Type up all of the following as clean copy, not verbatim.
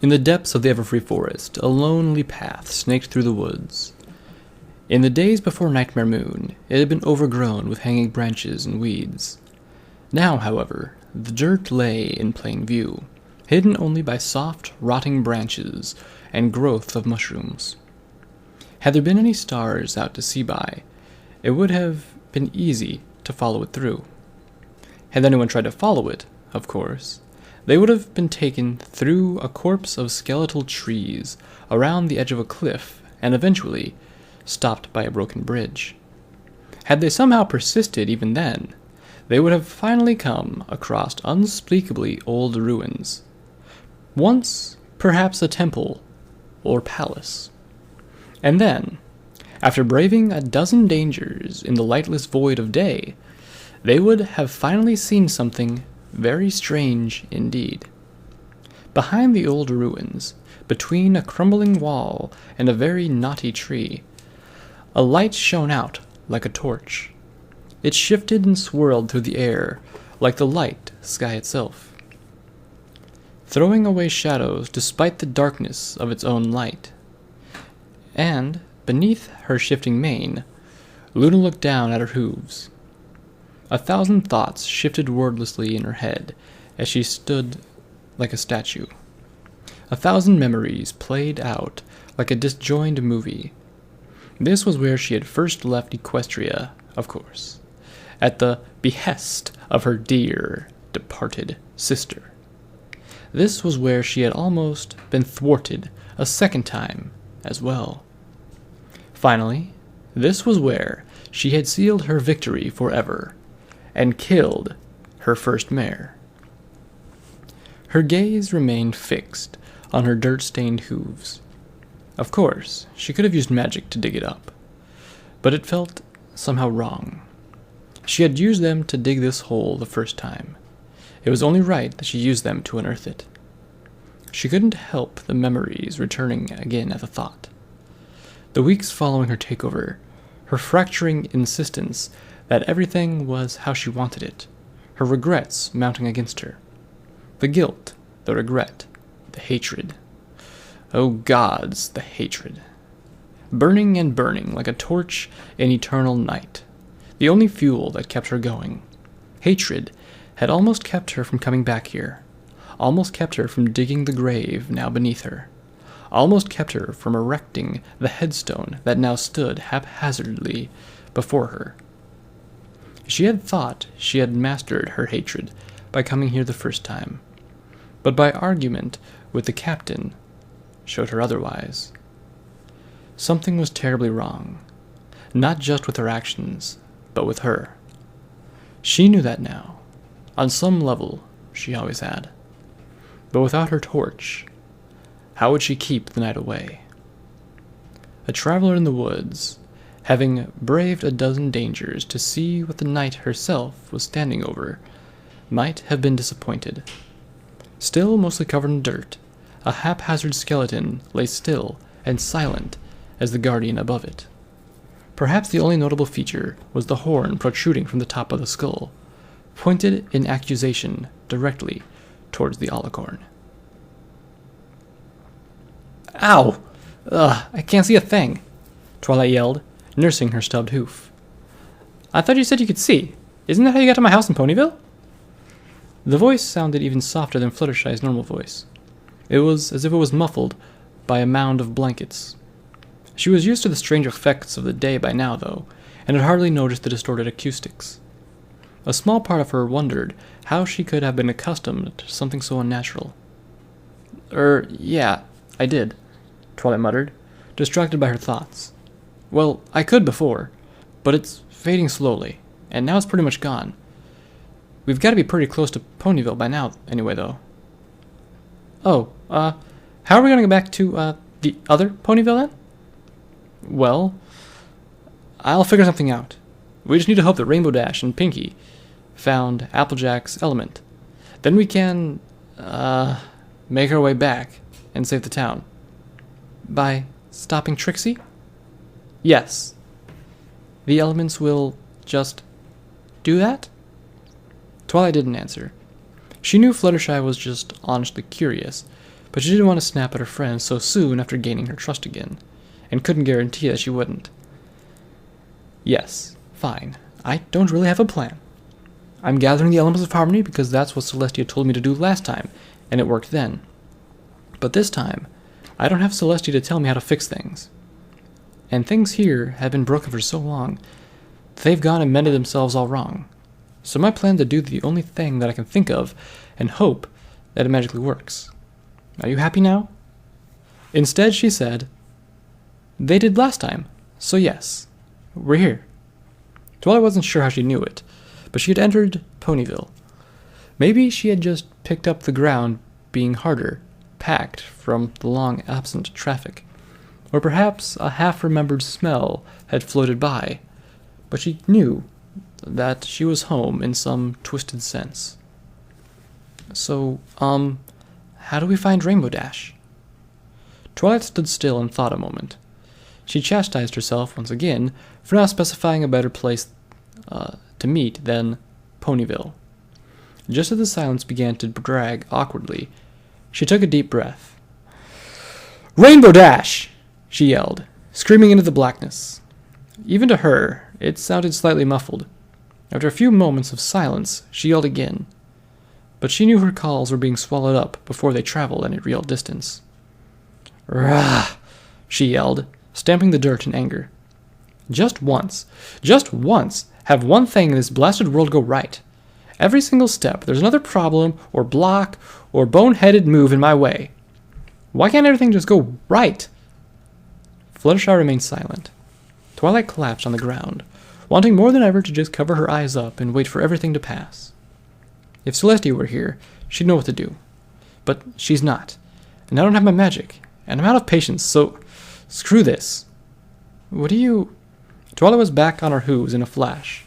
In the depths of the Everfree Forest, a lonely path snaked through the woods. In the days before Nightmare Moon, it had been overgrown with hanging branches and weeds. Now, however, the dirt lay in plain view, hidden only by soft, rotting branches and growth of mushrooms. Had there been any stars out to see by, it would have been easy to follow it through. Had anyone tried to follow it, of course, they would have been taken through a corpse of skeletal trees, around the edge of a cliff, and eventually stopped by a broken bridge. Had they somehow persisted even then, they would have finally come across unspeakably old ruins. Once, perhaps a temple or palace. And then, after braving a dozen dangers in the lightless void of day, they would have finally seen something very strange indeed. Behind the old ruins, between a crumbling wall and a very knotty tree, a light shone out like a torch. It shifted and swirled through the air like the light sky itself, throwing away shadows despite the darkness of its own light. And, beneath her shifting mane, Luna looked down at her hooves. 1,000 thoughts shifted wordlessly in her head as she stood like a statue. 1,000 memories played out like a disjoined movie. This was where she had first left Equestria, of course, at the behest of her dear, departed sister. This was where she had almost been thwarted a second time as well. Finally, this was where she had sealed her victory forever, and killed her first mare. Her gaze remained fixed on her dirt-stained hooves. Of course, she could have used magic to dig it up, but it felt somehow wrong. She had used them to dig this hole the first time. It was only right that she use them to unearth it. She couldn't help the memories returning again at the thought. The weeks following her takeover, her fracturing insistence that everything was how she wanted it, her regrets mounting against her. The guilt, the regret, the hatred. Oh gods, the hatred. Burning and burning like a torch in eternal night. The only fuel that kept her going. Hatred had almost kept her from coming back here. Almost kept her from digging the grave now beneath her. Almost kept her from erecting the headstone that now stood haphazardly before her. She had thought she had mastered her hatred by coming here the first time, but by argument with the captain showed her otherwise. Something was terribly wrong, not just with her actions, but with her. She knew that now. On some level, she always had. But without her torch, how would she keep the night away? A traveler in the woods, having braved a dozen dangers to see what the night herself was standing over, might have been disappointed. Still mostly covered in dirt, a haphazard skeleton lay still and silent as the guardian above it. Perhaps the only notable feature was the horn protruding from the top of the skull, pointed in accusation directly towards the alicorn. "Ow! Ugh, I can't see a thing," Twilight yelled, nursing her stubbed hoof. "I thought you said you could see. Isn't that how you got to my house in Ponyville?" The voice sounded even softer than Fluttershy's normal voice. It was as if it was muffled by a mound of blankets. She was used to the strange effects of the day by now, though, and had hardly noticed the distorted acoustics. A small part of her wondered how she could have been accustomed to something so unnatural. Yeah, I did," Twilight muttered, distracted by her thoughts. "Well, I could before, but it's fading slowly, and now it's pretty much gone. We've got to be pretty close to Ponyville by now, anyway, though." "Oh, how are we going to get back to, the other Ponyville, then?" "Well, I'll figure something out. We just need to hope that Rainbow Dash and Pinkie found Applejack's element. Then we can, make our way back and save the town." "By stopping Trixie?" "Yes. The elements will just do that?" Twilight didn't answer. She knew Fluttershy was just honestly curious, but she didn't want to snap at her friend so soon after gaining her trust again, and couldn't guarantee that she wouldn't. Yes, fine. I don't really have a plan. I'm gathering the elements of harmony because that's what Celestia told me to do last time, and it worked then. But this time, I don't have Celestia to tell me how to fix things. And things here have been broken for so long, they've gone and mended themselves all wrong. So my plan to do the only thing that I can think of, and hope that it magically works. Are you happy now? Instead, she said, they did last time, so yes, we're here. Twilight wasn't sure how she knew it, but she had entered Ponyville. Maybe she had just picked up the ground being harder, packed from the long absent traffic. Or perhaps a half-remembered smell had floated by, but she knew that she was home in some twisted sense. So, how do we find Rainbow Dash? Twilight stood still and thought a moment. She chastised herself once again for not specifying a better place to meet than Ponyville. Just as the silence began to drag awkwardly, she took a deep breath. "Rainbow Dash!" she yelled, screaming into the blackness. Even to her, it sounded slightly muffled. After a few moments of silence, she yelled again. But she knew her calls were being swallowed up before they traveled any real distance. "Rah!" she yelled, stamping the dirt in anger. Just once, have one thing in this blasted world go right. Every single step, there's another problem, or block, or boneheaded move in my way. Why can't everything just go right? Fluttershy remained silent. Twilight collapsed on the ground, wanting more than ever to just cover her eyes up and wait for everything to pass. If Celestia were here, she'd know what to do. But she's not, and I don't have my magic, and I'm out of patience, so screw this. What do you... Twilight was back on her hooves in a flash.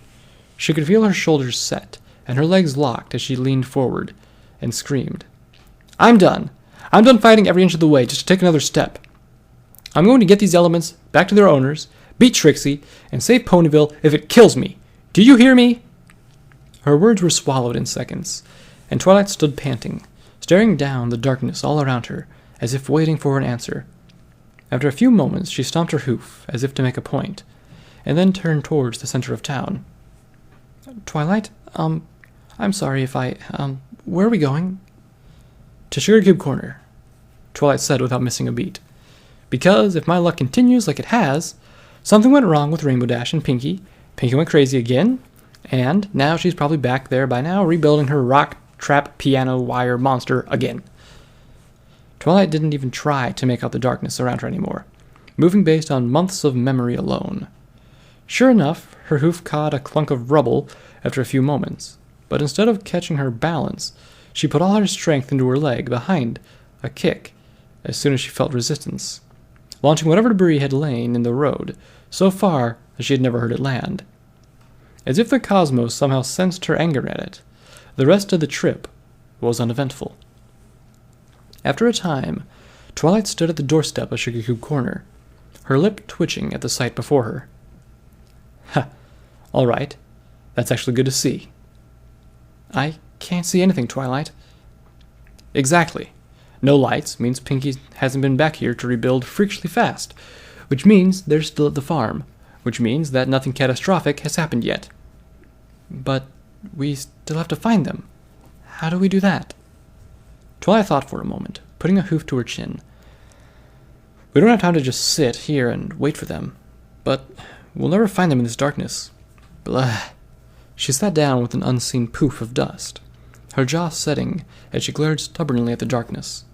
She could feel her shoulders set, and her legs locked as she leaned forward and screamed. I'm done. I'm done fighting every inch of the way just to take another step. I'm going to get these elements back to their owners, beat Trixie, and save Ponyville if it kills me. Do you hear me? Her words were swallowed in seconds, and Twilight stood panting, staring down the darkness all around her, as if waiting for an answer. After a few moments, she stomped her hoof, as if to make a point, and then turned towards the center of town. Twilight, I'm sorry if where are we going? To Sugar Cube Corner, Twilight said without missing a beat. Because if my luck continues like it has, something went wrong with Rainbow Dash and Pinkie. Pinkie went crazy again, and now she's probably back there by now rebuilding her rock trap piano wire monster again. Twilight didn't even try to make out the darkness around her anymore, moving based on months of memory alone. Sure enough, her hoof caught a clunk of rubble after a few moments, but instead of catching her balance, she put all her strength into her leg behind a kick as soon as she felt resistance, launching whatever debris had lain in the road so far that she had never heard it land. As if the cosmos somehow sensed her anger at it, the rest of the trip was uneventful. After a time, Twilight stood at the doorstep of Sugar Cube Corner, her lip twitching at the sight before her. Ha, all right. That's actually good to see. I can't see anything, Twilight. Exactly. No lights means Pinkie hasn't been back here to rebuild freakishly fast, which means they're still at the farm, which means that nothing catastrophic has happened yet. But we still have to find them. How do we do that? Twilight thought for a moment, putting a hoof to her chin. We don't have time to just sit here and wait for them, but we'll never find them in this darkness. Blah. She sat down with an unseen poof of dust, her jaw setting as she glared stubbornly at the darkness.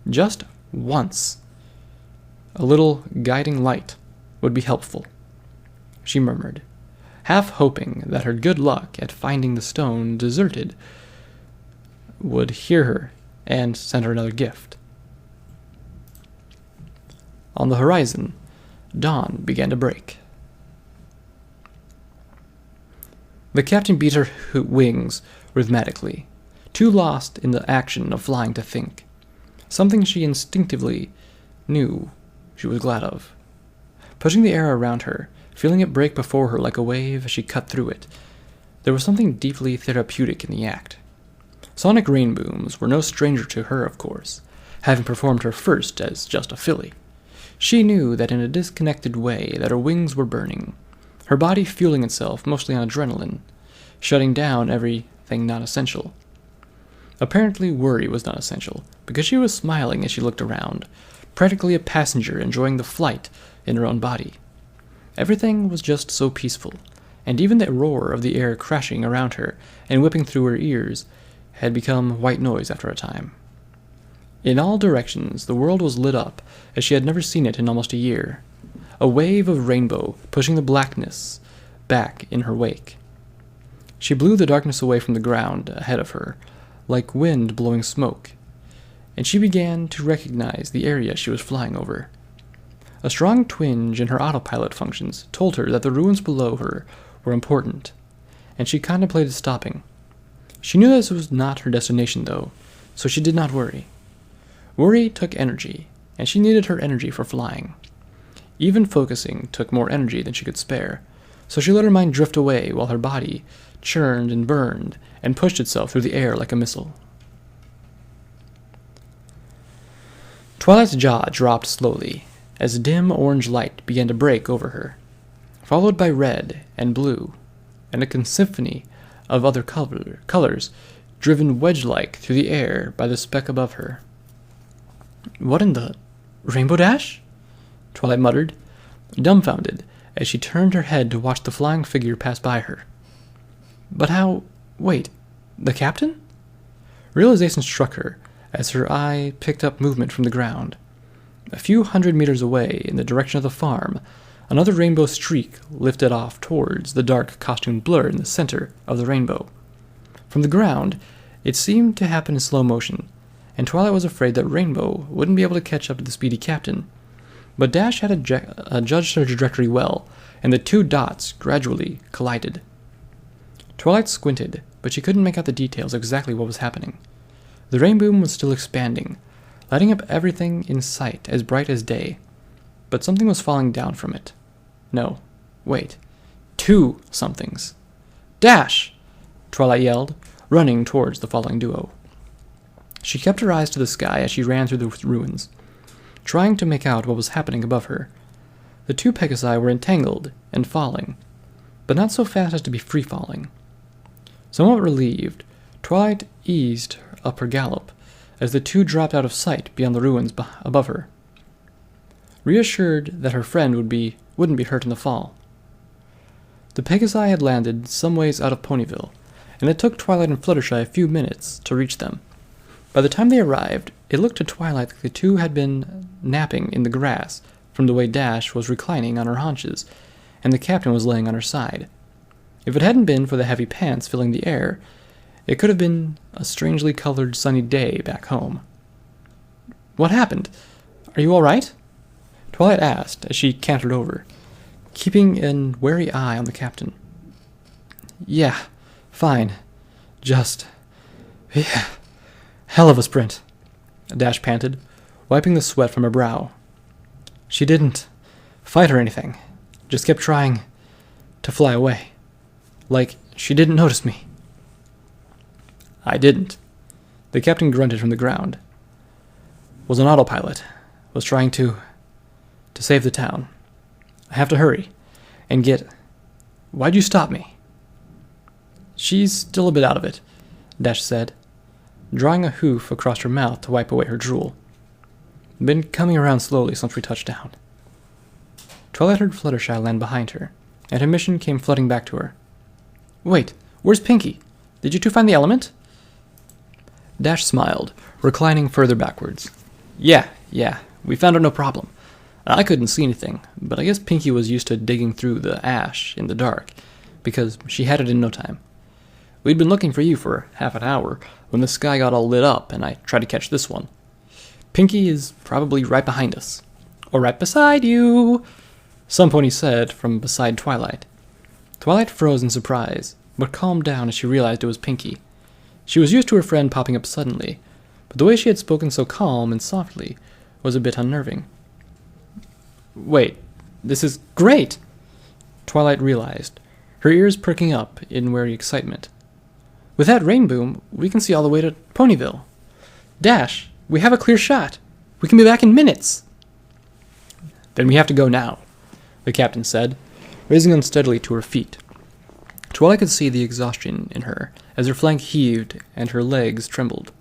Just once, a little guiding light would be helpful, she murmured, half hoping that her good luck at finding the stone deserted would hear her and send her another gift. On the horizon, dawn began to break. The captain beat her wings rhythmically, too lost in the action of flying to think. Something she instinctively knew she was glad of. Pushing the air around her, feeling it break before her like a wave as she cut through it, there was something deeply therapeutic in the act. Sonic rain booms were no stranger to her, of course, having performed her first as just a filly. She knew that in a disconnected way that her wings were burning, her body fueling itself mostly on adrenaline, shutting down everything not essential. Apparently worry was not essential, because she was smiling as she looked around, practically a passenger enjoying the flight in her own body. Everything was just so peaceful, and even the roar of the air crashing around her and whipping through her ears had become white noise after a time. In all directions, the world was lit up as she had never seen it in almost a year, a wave of rainbow pushing the blackness back in her wake. She blew the darkness away from the ground ahead of her, like wind blowing smoke, and she began to recognize the area she was flying over. A strong twinge in her autopilot functions told her that the ruins below her were important, and she contemplated stopping. She knew this was not her destination, though, so she did not worry. Worry took energy, and she needed her energy for flying. Even focusing took more energy than she could spare, so she let her mind drift away while her body churned and burned and pushed itself through the air like a missile. Twilight's jaw dropped slowly as dim orange light began to break over her, followed by red and blue, and a symphony of other colors driven wedge-like through the air by the speck above her. "What in the... Rainbow Dash?" Twilight muttered, dumbfounded, as she turned her head to watch the flying figure pass by her. But how... Wait, the captain? Realization struck her as her eye picked up movement from the ground. A few 100 meters away, in the direction of the farm, another rainbow streak lifted off towards the dark costumed blur in the center of the rainbow. From the ground, it seemed to happen in slow motion, and Twilight was afraid that Rainbow wouldn't be able to catch up to the speedy captain. But Dash had judged her trajectory well, and the two dots gradually collided. Twilight squinted, but she couldn't make out the details of exactly what was happening. The rainbow was still expanding, lighting up everything in sight as bright as day, but something was falling down from it. No, wait. Two somethings. "Dash!" Twilight yelled, running towards the falling duo. She kept her eyes to the sky as she ran through the ruins, trying to make out what was happening above her. The two Pegasi were entangled and falling, but not so fast as to be free-falling. Somewhat relieved, Twilight eased up her gallop as the two dropped out of sight beyond the ruins above her, reassured that her friend wouldn't be hurt in the fall. The Pegasi had landed some ways out of Ponyville, and it took Twilight and Fluttershy a few minutes to reach them. By the time they arrived, it looked to Twilight like the two had been napping in the grass from the way Dash was reclining on her haunches, and the captain was laying on her side. If it hadn't been for the heavy pants filling the air, it could have been a strangely colored sunny day back home. "What happened? Are you all right?" Twilight asked as she cantered over, keeping a wary eye on the captain. "Yeah, fine. Just... yeah. Hell of a sprint," Dash panted, wiping the sweat from her brow. "She didn't fight or anything, just kept trying to fly away. Like she didn't notice me." "I didn't." The captain grunted from the ground. "Was an autopilot. Was trying to save the town. I have to hurry and get... Why'd you stop me?" "She's still a bit out of it," Dash said, drawing a hoof across her mouth to wipe away her drool. "Been coming around slowly since we touched down." Twilight heard Fluttershy land behind her, and her mission came flooding back to her. "Wait, where's Pinky? Did you two find the element?" Dash smiled, reclining further backwards. Yeah, we found it no problem. I couldn't see anything, but I guess Pinky was used to digging through the ash in the dark, because she had it in no time. We'd been looking for you for half an hour when the sky got all lit up and I tried to catch this one. Pinky is probably right behind us. Or right beside you, some pony said from beside Twilight. Twilight froze in surprise, but calmed down as she realized it was Pinky. She was used to her friend popping up suddenly, but the way she had spoken so calm and softly was a bit unnerving. "Wait, this is great!" Twilight realized, her ears perking up in wary excitement. "With that rain boom, we can see all the way to Ponyville. Dash, We have a clear shot. We can be back in minutes. Then we have to go now, the captain said, raising unsteadily to her feet. Twilight could see the exhaustion in her as her flank heaved and her legs trembled,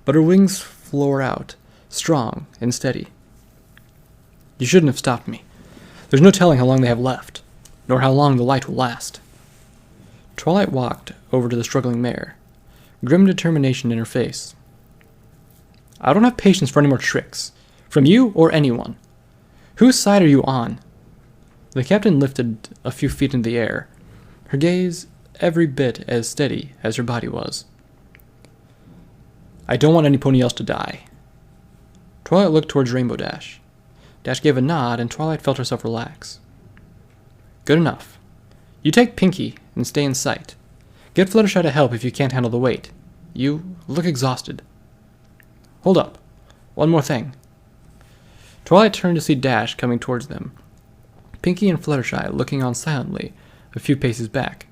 but her wings flew out, strong and steady. You shouldn't have stopped me. There's no telling how long they have left, nor how long the light will last. Twilight walked over to the struggling mare, grim determination in her face. I don't have patience for any more tricks, from you or anyone. Whose side are you on? The captain lifted a few feet in the air, her gaze every bit as steady as her body was. I don't want any pony else to die. Twilight looked towards Rainbow Dash. Dash gave a nod, and Twilight felt herself relax. Good enough. You take Pinky and stay in sight. Get Fluttershy to help if you can't handle the weight. You look exhausted. Hold up. One more thing. Twilight turned to see Dash coming towards them, Pinky and Fluttershy looking on silently a few paces back.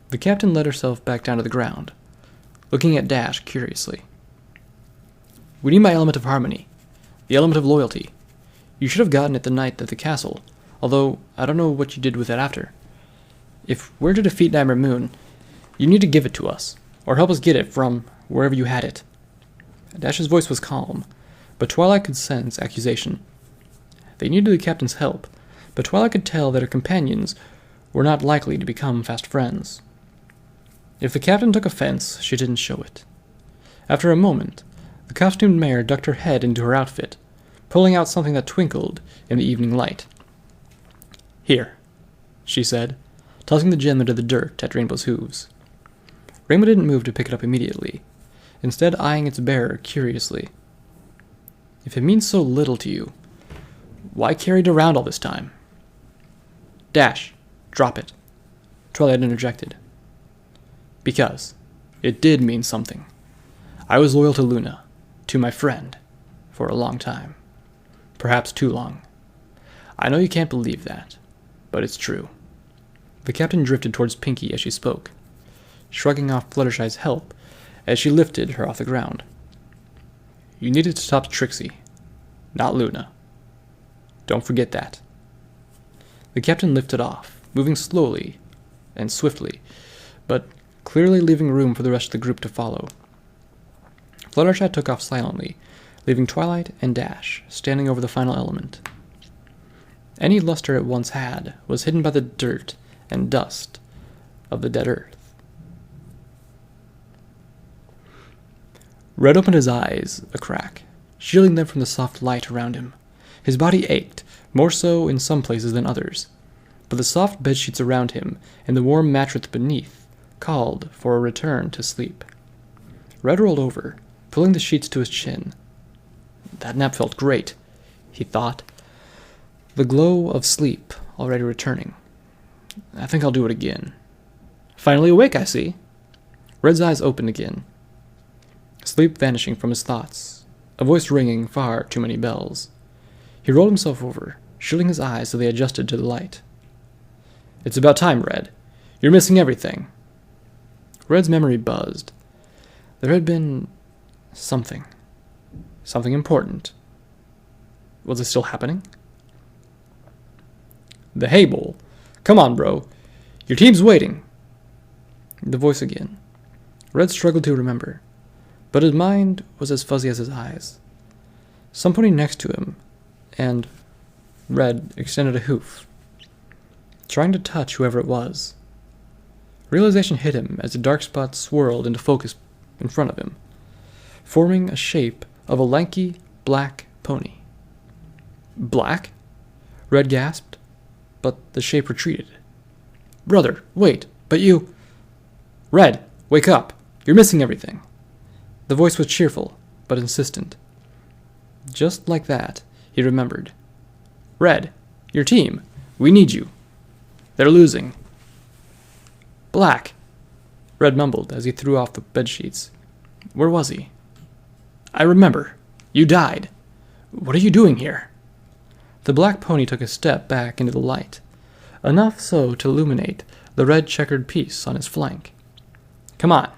The captain let herself back down to the ground, looking at Dash curiously. We need my element of harmony, the element of loyalty. You should have gotten it the night at the castle, although I don't know what you did with it after. If we're to defeat Nightmare Moon, you need to give it to us, or help us get it from wherever you had it. Dash's voice was calm, but Twilight could sense accusation. They needed the captain's help, but Twilight could tell that her companions were not likely to become fast friends. If the captain took offense, she didn't show it. After a moment, the costumed mare ducked her head into her outfit, pulling out something that twinkled in the evening light. Here, she said, tossing the gem into the dirt at Rainbow's hooves. Rainbow didn't move to pick it up immediately, instead eyeing its bearer curiously. If it means so little to you, why carry it around all this time? Dash, drop it, Twilight interjected. Because it did mean something. I was loyal to Luna, to my friend, for a long time. Perhaps too long. I know you can't believe that, but it's true. The captain drifted towards Pinky as she spoke, shrugging off Fluttershy's help as she lifted her off the ground. You needed to stop Trixie, not Luna. Don't forget that. The captain lifted off, moving slowly and swiftly, but clearly leaving room for the rest of the group to follow. Fluttershy took off silently, leaving Twilight and Dash standing over the final element. Any luster it once had was hidden by the dirt and dust of the dead earth. Red opened his eyes a crack, shielding them from the soft light around him. His body ached, more so in some places than others, but the soft bedsheets around him and the warm mattress beneath called for a return to sleep. Red rolled over, pulling the sheets to his chin. That nap felt great, he thought, the glow of sleep already returning. I think I'll do it again. Finally awake, I see. Red's eyes opened again, sleep vanishing from his thoughts, a voice ringing far too many bells. He rolled himself over, shielding his eyes so they adjusted to the light. It's about time, Red. You're missing everything. Red's memory buzzed. There had been something important. Was it still happening? The hay bowl. Come on, bro. Your team's waiting. The voice again. Red struggled to remember, but his mind was as fuzzy as his eyes. Some pony next to him, and Red extended a hoof, trying to touch whoever it was. Realization hit him as the dark spot swirled into focus in front of him, forming a shape of a lanky, black pony. Black? Red gasped, but the shape retreated. Brother, wait, but you... Red, wake up. You're missing everything. The voice was cheerful, but insistent. Just like that, he remembered. Red, your team. We need you. They're losing. Black, Red mumbled as he threw off the bedsheets. Where was he? I remember. You died. What are you doing here? The black pony took a step back into the light, enough so to illuminate the red checkered piece on his flank. Come on.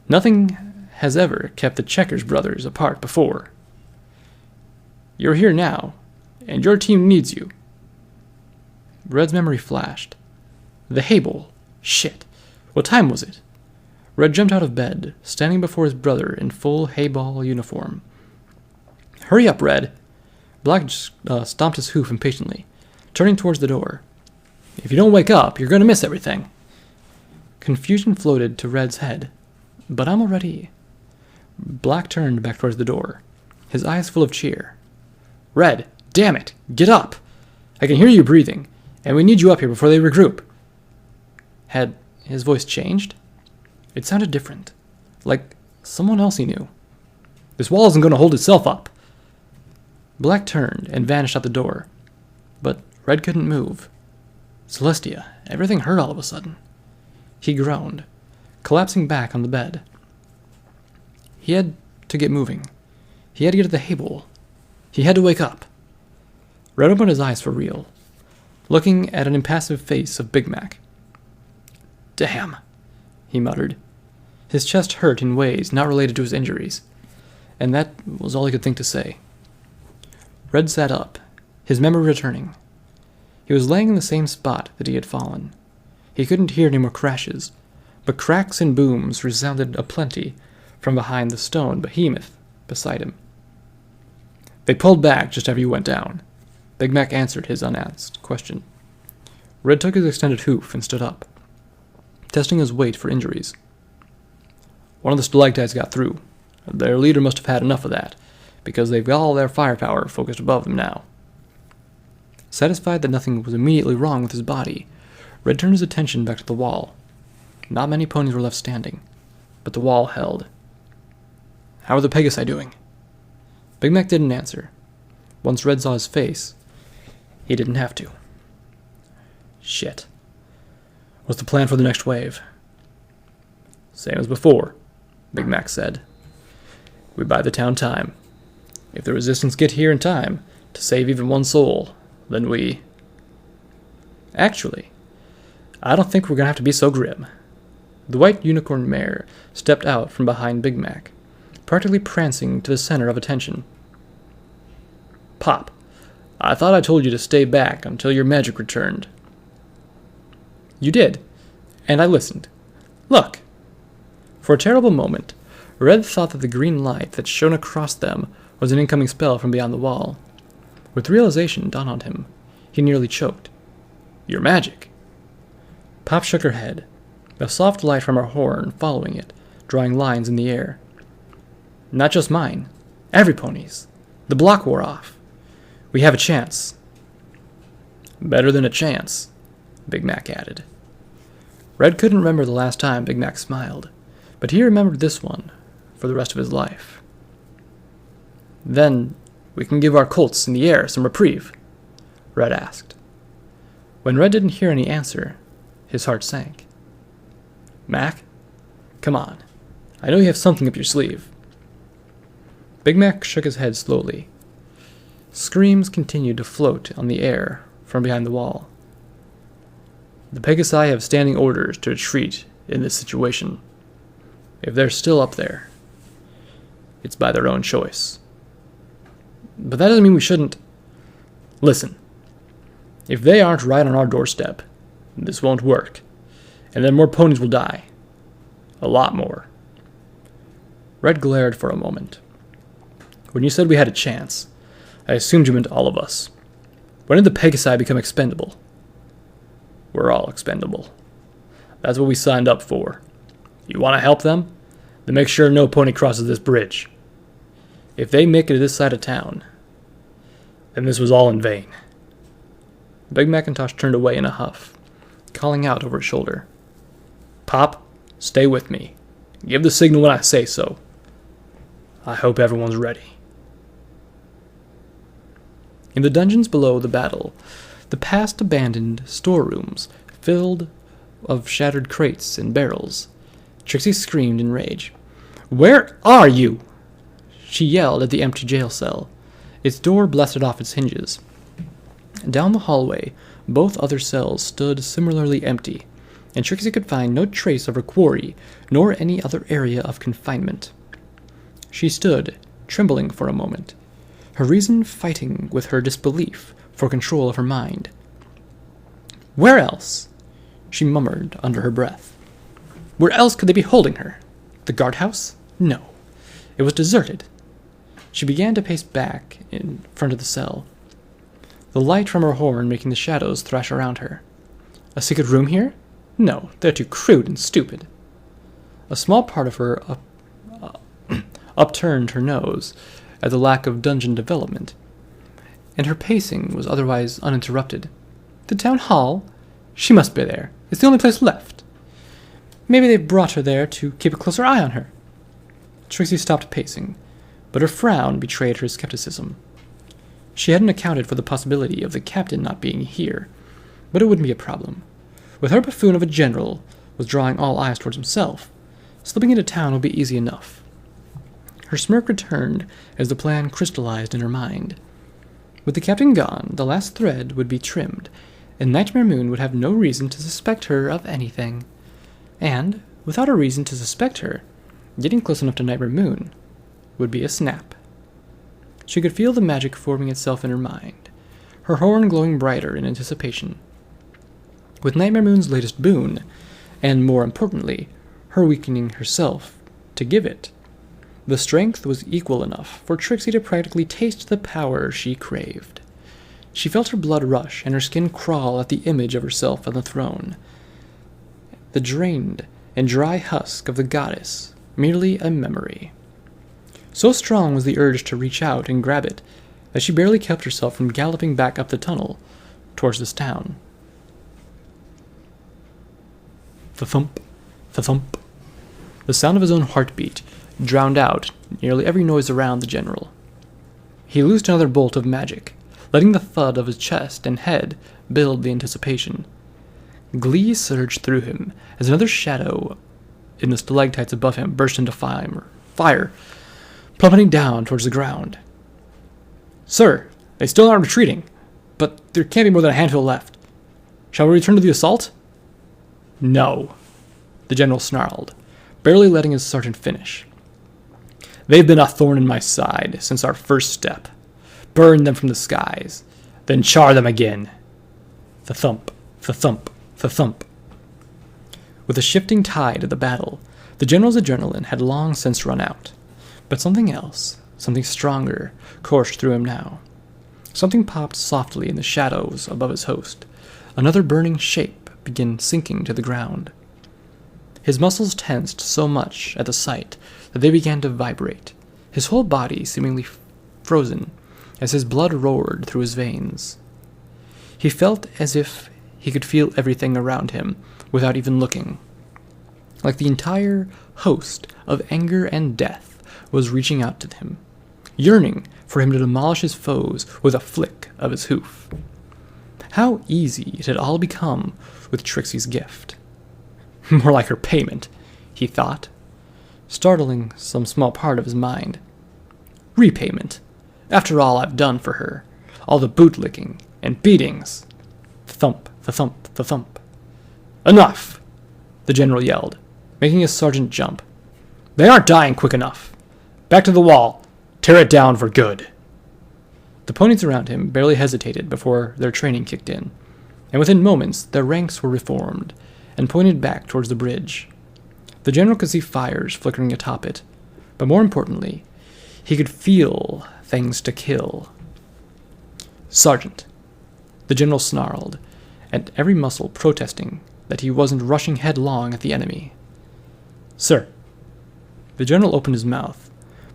Nothing has ever kept the Checkers brothers apart before. You're here now, and your team needs you. Red's memory flashed. The hay bowl. Shit. What time was it? Red jumped out of bed, standing before his brother in full hay-ball uniform. Hurry up, Red. Black stomped his hoof impatiently, turning towards the door. If you don't wake up, you're going to miss everything. Confusion floated to Red's head. But I'm already... Black turned back towards the door, his eyes full of cheer. Red, damn it, get up! I can hear you breathing, and we need you up here before they regroup. Had his voice changed? It sounded different, like someone else he knew. This wall isn't going to hold itself up. Black turned and vanished out the door, but Red couldn't move. Celestia, everything hurt all of a sudden. He groaned, collapsing back on the bed. He had to get moving. He had to get to the hay bowl. He had to wake up. Red opened his eyes for real, looking at an impassive face of Big Mac. Damn, he muttered. His chest hurt in ways not related to his injuries, and that was all he could think to say. Red sat up, his memory returning. He was laying in the same spot that he had fallen. He couldn't hear any more crashes, but cracks and booms resounded aplenty from behind the stone behemoth beside him. They pulled back just after you went down. Big Mac answered his unasked question. Red took his extended hoof and stood up, testing his weight for injuries. One of the stalactites got through. Their leader must have had enough of that, because they've got all their firepower focused above them now. Satisfied that nothing was immediately wrong with his body, Red turned his attention back to the wall. Not many ponies were left standing, but the wall held. How are the Pegasi doing? Big Mac didn't answer. Once Red saw his face, he didn't have to. Shit. What's the plan for the next wave? Same as before, Big Mac said. We buy the town time. If the resistance get here in time to save even one soul, then we... Actually, I don't think we're going to have to be so grim. The white unicorn mare stepped out from behind Big Mac, practically prancing to the center of attention. Pop, I thought I told you to stay back until your magic returned. You did, and I listened. Look! For a terrible moment, Red thought that the green light that shone across them was an incoming spell from beyond the wall. With realization dawned on him, he nearly choked. Your magic! Pop shook her head, a soft light from her horn following it, drawing lines in the air. Not just mine. Every pony's. The block wore off. We have a chance. Better than a chance, Big Mac added. Red couldn't remember the last time Big Mac smiled, but he remembered this one for the rest of his life. Then we can give our colts in the air some reprieve, Red asked. When Red didn't hear any answer, his heart sank. Mac, come on. I know you have something up your sleeve. Big Mac shook his head slowly. Screams continued to float on the air from behind the wall. The Pegasi have standing orders to retreat in this situation. If they're still up there, it's by their own choice. But that doesn't mean we shouldn't... Listen. If they aren't right on our doorstep, this won't work, and then more ponies will die. A lot more. Red glared for a moment. When you said we had a chance, I assumed you meant all of us. When did the Pegasi become expendable? We're all expendable. That's what we signed up for. You want to help them? Then make sure no pony crosses this bridge. If they make it to this side of town, then this was all in vain. Big Macintosh turned away in a huff, calling out over his shoulder. Pop, stay with me. Give the signal when I say so. I hope everyone's ready. In the dungeons below the battle, the past abandoned storerooms filled of shattered crates and barrels, Trixie screamed in rage. Where are you? She yelled at the empty jail cell. Its door blasted off its hinges. Down the hallway, both other cells stood similarly empty, and Trixie could find no trace of her quarry, nor any other area of confinement. She stood, trembling for a moment, her reason fighting with her disbelief for control of her mind. "Where else?" she murmured under her breath. Where else could they be holding her? The guardhouse? No. It was deserted. She began to pace back in front of the cell, the light from her horn making the shadows thrash around her. A secret room here? No, they're too crude and stupid. A small part of her upturned her nose at the lack of dungeon development, and her pacing was otherwise uninterrupted. The town hall? She must be there. It's the only place left. Maybe they brought her there to keep a closer eye on her. Trixie stopped pacing, but her frown betrayed her skepticism. She hadn't accounted for the possibility of the captain not being here, but it wouldn't be a problem. With her buffoon of a general was drawing all eyes towards himself, slipping into town would be easy enough. Her smirk returned as the plan crystallized in her mind. With the captain gone, the last thread would be trimmed, and Nightmare Moon would have no reason to suspect her of anything. And, without a reason to suspect her, getting close enough to Nightmare Moon would be a snap. She could feel the magic forming itself in her mind, her horn glowing brighter in anticipation. With Nightmare Moon's latest boon, and more importantly, her weakening herself to give it, the strength was equal enough for Trixie to practically taste the power she craved. She felt her blood rush and her skin crawl at the image of herself on the throne. The drained and dry husk of the goddess, merely a memory. So strong was the urge to reach out and grab it that she barely kept herself from galloping back up the tunnel towards this town. Thump, thump. The sound of his own heartbeat drowned out nearly every noise around the general. He loosed another bolt of magic, letting the thud of his chest and head build the anticipation. Glee surged through him as another shadow in the stalactites above him burst into fire, plummeting down towards the ground. "Sir, they still aren't retreating, but there can't be more than a handful left. Shall we return to the assault?" "No," the general snarled, barely letting his sergeant finish. "They've been a thorn in my side since our first step. Burn them from the skies, then char them again." The thump, the thump, the thump. With the shifting tide of the battle, the general's adrenaline had long since run out. But something else, something stronger, coursed through him now. Something popped softly in the shadows above his host. Another burning shape began sinking to the ground. His muscles tensed so much at the sight that they began to vibrate, his whole body seemingly frozen as his blood roared through his veins. He felt as if he could feel everything around him without even looking. Like the entire host of anger and death was reaching out to him, yearning for him to demolish his foes with a flick of his hoof. How easy it had all become with Trixie's gift. More like her payment, he thought, startling some small part of his mind. Repayment, after all I've done for her, all the bootlicking and beatings. Thump, the thump, the thump. "Enough!" the general yelled, making his sergeant jump. "They aren't dying quick enough. Back to the wall. Tear it down for good." The ponies around him barely hesitated before their training kicked in, and within moments their ranks were reformed and pointed back towards the bridge. The general could see fires flickering atop it, but more importantly, he could feel things to kill. "Sergeant," the general snarled, and every muscle protesting that he wasn't rushing headlong at the enemy. "Sir." The general opened his mouth,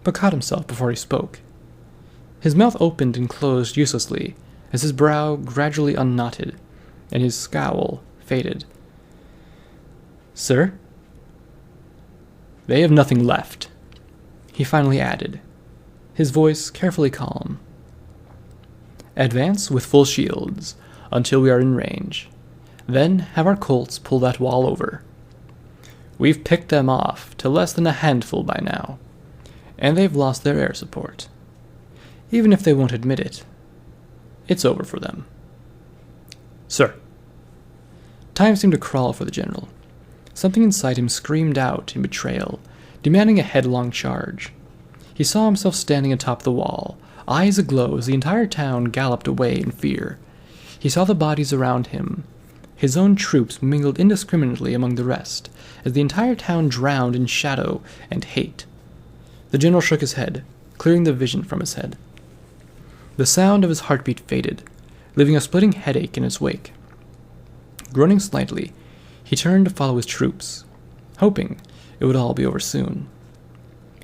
but caught himself before he spoke. His mouth opened and closed uselessly as his brow gradually unknotted and his scowl faded. "Sir?" "They have nothing left," he finally added, his voice carefully calm. "Advance with full shields until we are in range. Then have our colts pull that wall over. We've picked them off to less than a handful by now, and they've lost their air support. Even if they won't admit it, it's over for them." "Sir." Time seemed to crawl for the general. Something inside him screamed out in betrayal, demanding a headlong charge. He saw himself standing atop the wall, eyes aglow as the entire town galloped away in fear. He saw the bodies around him. His own troops mingled indiscriminately among the rest, as the entire town drowned in shadow and hate. The general shook his head, clearing the vision from his head. The sound of his heartbeat faded, leaving a splitting headache in its wake. Groaning slightly, he turned to follow his troops, hoping it would all be over soon.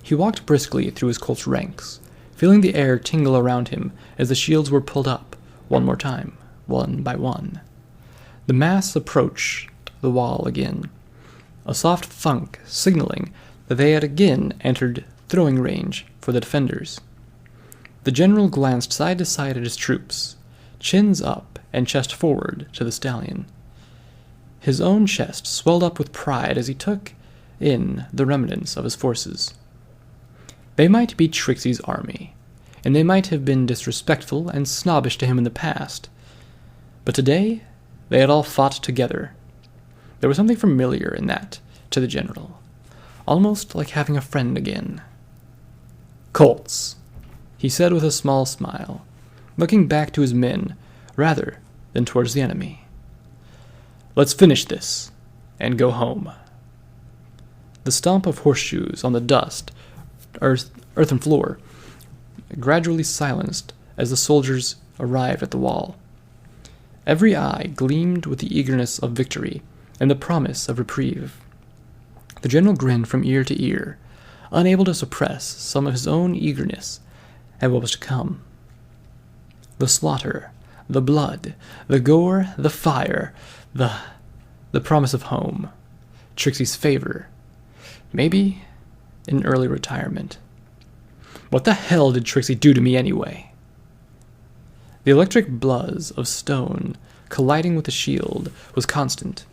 He walked briskly through his Colt's ranks, feeling the air tingle around him as the shields were pulled up, one more time, one by one. The mass approached the wall again, a soft thunk signaling that they had again entered throwing range for the defenders. The general glanced side to side at his troops, chins up and chest forward to the stallion. His own chest swelled up with pride as he took in the remnants of his forces. They might be Trixie's army, and they might have been disrespectful and snobbish to him in the past, but today they had all fought together. There was something familiar in that to the general, almost like having a friend again. "Colts," he said with a small smile, looking back to his men rather than towards the enemy. "Let's finish this and go home." The stomp of horseshoes on the dust, earthen floor, gradually silenced as the soldiers arrived at the wall. Every eye gleamed with the eagerness of victory and the promise of reprieve. The general grinned from ear to ear, unable to suppress some of his own eagerness at what was to come. The slaughter, the blood, the gore, the fire, the promise of home, Trixie's favor, maybe an early retirement. What the hell did Trixie do to me anyway? The electric buzz of stone colliding with the shield was constant,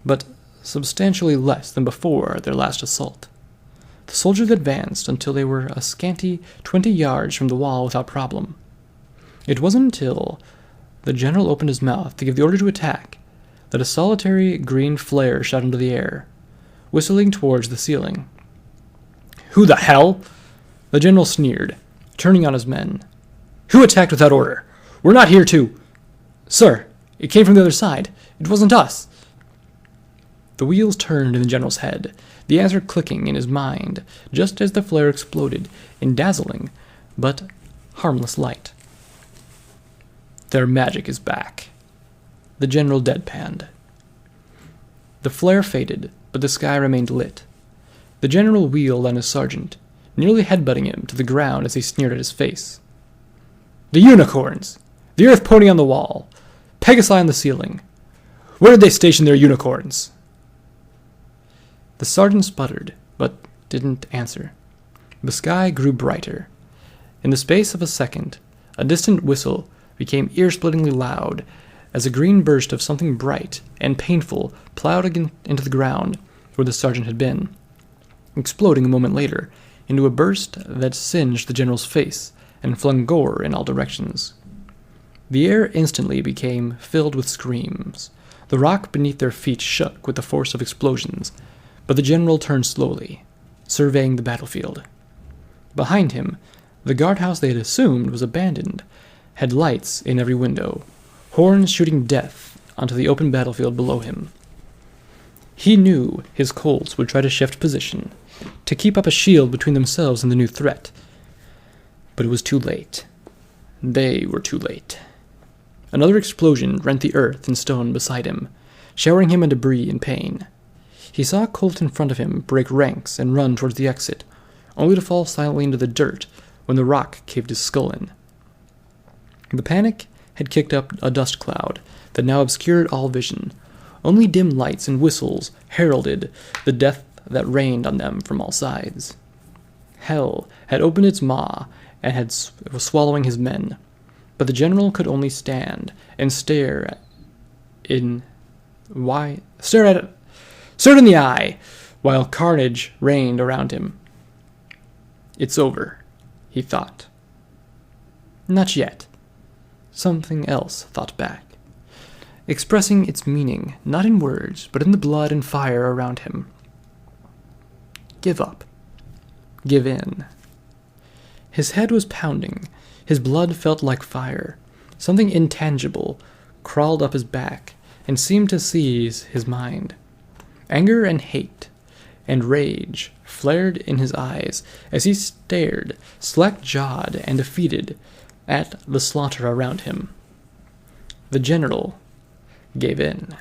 but substantially less than before their last assault. The soldiers advanced until they were a scanty 20 yards from the wall without problem. It wasn't until the general opened his mouth to give the order to attack that a solitary green flare shot into the air, whistling towards the ceiling. "Who the hell?" The general sneered, turning on his men. "Who attacked without order? We're not here to—" "Sir, it came from the other side. It wasn't us." The wheels turned in the general's head, the answer clicking in his mind just as the flare exploded in dazzling but harmless light. "Their magic is back." The general deadpanned. The flare faded, but the sky remained lit. The general wheeled on his sergeant, nearly headbutting him to the ground as he sneered at his face. "The unicorns! The earth pony on the wall! Pegasi on the ceiling! Where did they station their unicorns?" The sergeant sputtered, but didn't answer. The sky grew brighter. In the space of a second, a distant whistle became ear-splittingly loud as a green burst of something bright and painful plowed again into the ground where the sergeant had been, exploding a moment later into a burst that singed the general's face and flung gore in all directions. The air instantly became filled with screams. The rock beneath their feet shook with the force of explosions, but the general turned slowly, surveying the battlefield. Behind him, the guardhouse they had assumed was abandoned had lights in every window, horns shooting death onto the open battlefield below him. He knew his Colts would try to shift position, to keep up a shield between themselves and the new threat. But it was too late. They were too late. Another explosion rent the earth and stone beside him, showering him in debris and pain. He saw a Colt in front of him break ranks and run towards the exit, only to fall silently into the dirt when the rock caved his skull in. The panic had kicked up a dust cloud that now obscured all vision. Only dim lights and whistles heralded the death that rained on them from all sides. Hell had opened its maw and was swallowing his men, but the general could only stand and stare in the eye while carnage reigned around him. "It's over," he thought. Not yet. Something else thought back, expressing its meaning not in words, but in the blood and fire around him. Give up. Give in. His head was pounding. His blood felt like fire. Something intangible crawled up his back and seemed to seize his mind. Anger and hate and rage flared in his eyes as he stared, slack-jawed and defeated, at the slaughter around him. The general gave in.